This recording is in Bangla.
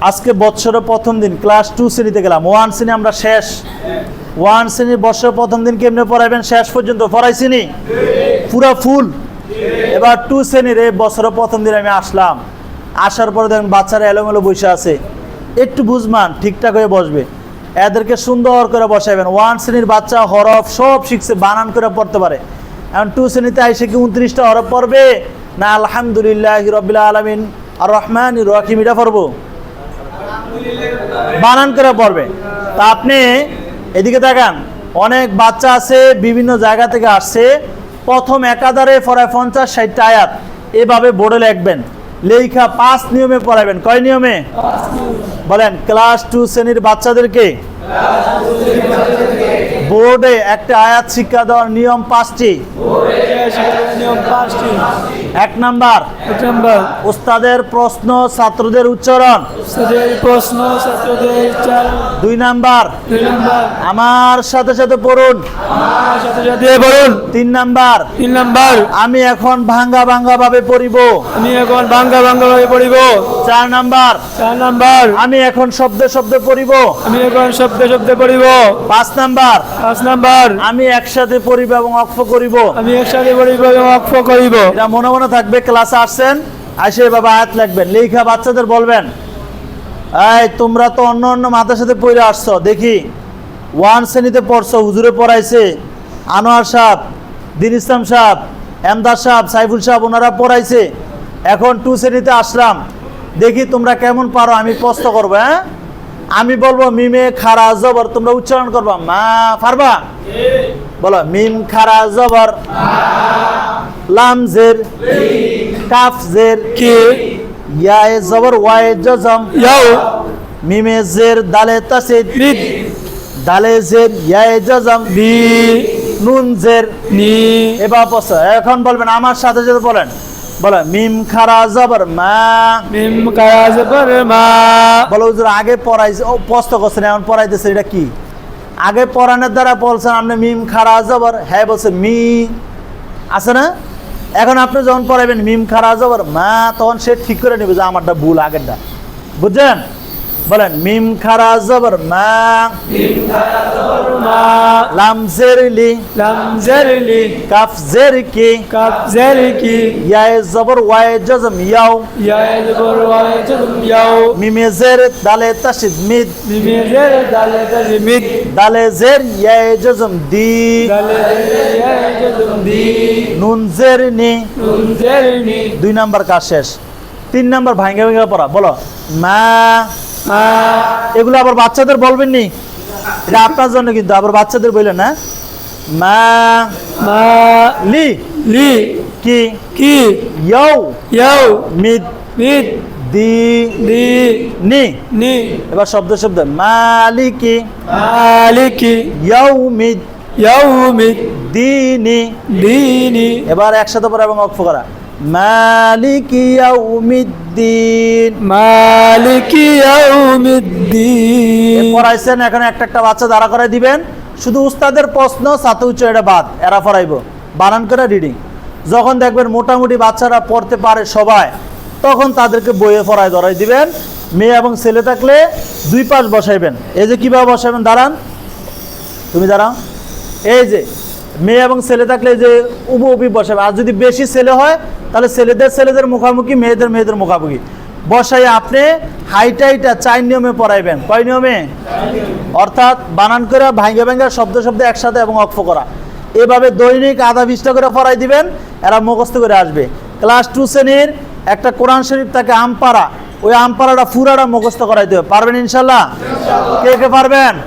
আজকে বছরের প্রথম দিন ক্লাস 2 শ্রেণীতে গেলাম। 1 শ্রেণী আমরা শেষ। 1 শ্রেণীর বছরের প্রথম দিন কেমনে পড়াইবেন শেষ পর্যন্ত পড়াইছিনি পুরা ফুল। এবার 2 শ্রেণীর এই বছরের প্রথম দিন আমি আসলাম। আসার পরে দেখেন বাচ্চারা এলোমেলো বসে আছে, একটু বুঝমান ঠিকঠাক হয়ে বসবে, এদেরকে সুন্দর করে বসাইবেন। 1 শ্রেণীর বাচ্চা হরফ সব শিখছে, বানান করে পড়তে পারে। এখন 2 শ্রেণীতে আইসে কি 29টা হরফ পড়বে না আলহামদুলিল্লাহি রাব্বিল আলামিন আর রহমানির রহিম এটা পড়বো? বানান করে পড়বে। তা আপনি এদিকে দেখেন, অনেক বাচ্চা আছে বিভিন্ন জায়গা থেকে আসছে, প্রথম একাধারে পড়ায় 50-60টা আয়াত, এভাবে বোর্ডে লিখবেন, লেখা 5 নিয়মে পড়াবেন। কয় নিয়মে বলেন? ক্লাস 2 শ্রেণীর বাচ্চাদেরকে বোর্ডে একটা আয়াত শিক্ষা দেওয়ার নিয়ম 5টি। 1 নাম্বার উস্তাদের প্রশ্ন ছাত্রদের উচ্চারণ। 2 নাম্বার আমার সাথে সাথে পড়ুন। 3 নাম্বার আমি এখন ভাঙ্গা ভাঙ্গা ভাবে পড়িব। 4 নাম্বার আমি এখন শব্দে শব্দে পড়িব। 5 নাম্বার আমি একসাথে পড়িব এবং অক্ষ করিব। এটা মনে মনে থাকবে। ক্লাসে আসছেন, আসে বাবা আয়াত লিখবেন, লেখা বাচ্চাদের বলবেন, এই তোমরা তো অন্য অন্য মাথার সাথে পড়ে আসছো, দেখি 1 শ্রেণীতে পড়ছো, হুজুরে পড়াইছে, আনোয়ার সাহেব, দিন ইসলাম সাহেব, এমদাদ সাহেব, সাইফুল সাহেব, ওনারা পড়াইছে। এখন 2 শ্রেণীতে আসলাম, দেখি তোমরা কেমন পারো। আমি প্রশ্ন করবো, হ্যাঁ আমি বলবো মিমে খারা জবর, তোমরা উচ্চারণ করবা মা, পারবা? বলো মিম খারা জবর, লাম জের, কাফ জের, ইয়া এ জবর, ওয়া এ জজম, মিমে জের, দালে তাসিদ, দালে জের, ইয়া এ জজম, নুন জের, এবার পড়ছো। এখন বলবেন আমার সাথে সাথে বলেন, বলো মিম খারা জবর মা, বলো হুজুর আগে পড়াইছে, ও প্রশ্ন করছেন এখন পড়াইতেছে, এটা কি? আগে পড়ানোর দ্বারা বলছেন আপনি মিম খারা জবর, হ্যাঁ বলছে মি আছে না? এখন আপনি যখন পড়াইবেন মিম খারা জবর মা, তখন সে ঠিক করে নেবে যে আমারটা ভুল, আগেরটা। বুঝছেন? বলেন মিম খারা জবর মা, লাম জের লি, কাফ জের কি, ইয়া এ জবর, ওয়া এ জজম, ইয়াও, মিমে জের, দালে তাসদিদ, মিদ, দালে জের, ইয়া এ জজম, দি, নুন জের নি। 2 নাম্বার কাজ শেষ। 3 নাম্বার ভাঙ্গা ভাঙ্গা পড়া। বলো মা, এগুলো আবার বাচ্চাদের বলবেন নি, এটা আপনার জন্য কিন্তু, আবার বাচ্চাদের বললেন না। মা, লি, কি, ইয়াও, মিদ, দি, নি। এবার শব্দ শব্দ, মালিকি, ইয়াউমিদ, দিনি। এবার একসাথে পড়া এবং অক্ষ করা, মালিকি ইয়াউমিদ্দিন, পড়াইছেন। এখন একটা একটা বাচ্চা দাঁড়া করে দিবেন, শুধু উস্তাদের প্রশ্ন ছাত্র উচ্চারণ এটা বাদ, এরা পড়াইব বানান করে রিডিং। যখন দেখবেন মোটামুটি বাচ্চারা পড়তে পারে সবাই, তখন তাদেরকে বইয়ে পড়ায় ধরাই দিবেন। মেয়ে এবং ছেলে থাকলে 2 পাশ বসাইবেন। এই যে কিভাবে বসাবেন, দাঁড়ান, তুমি দাঁড়াও। এই যে মেয়ে এবং ছেলে থাকলে যে উবি বসাবে, আর যদি বেশি ছেলে হয় তাহলে ছেলেদের মুখামুখি, মেয়েদের মুখামুখি বসাই। আপনি হাইটাইটা 4 নিয়মে পড়াইবেন। কয় নিয়মে? অর্থাৎ বানান করে ভাঙ্গা ভাঙ্গা শব্দ শব্দ একসাথে এবং অক্ষ করা, এভাবে দৈনিক আধা 20টা করে পড়াই দিবেন, এরা মুখস্থ করে আসবে। ক্লাস 2 শ্রেণীর একটা কোরআন শরীফ থাকে আমপারা, ওই আমপারাটা পুরাটা মুখস্থ করাইতে হবে। পারবেন ইনশাল্লাহ? কে কে পারবেন?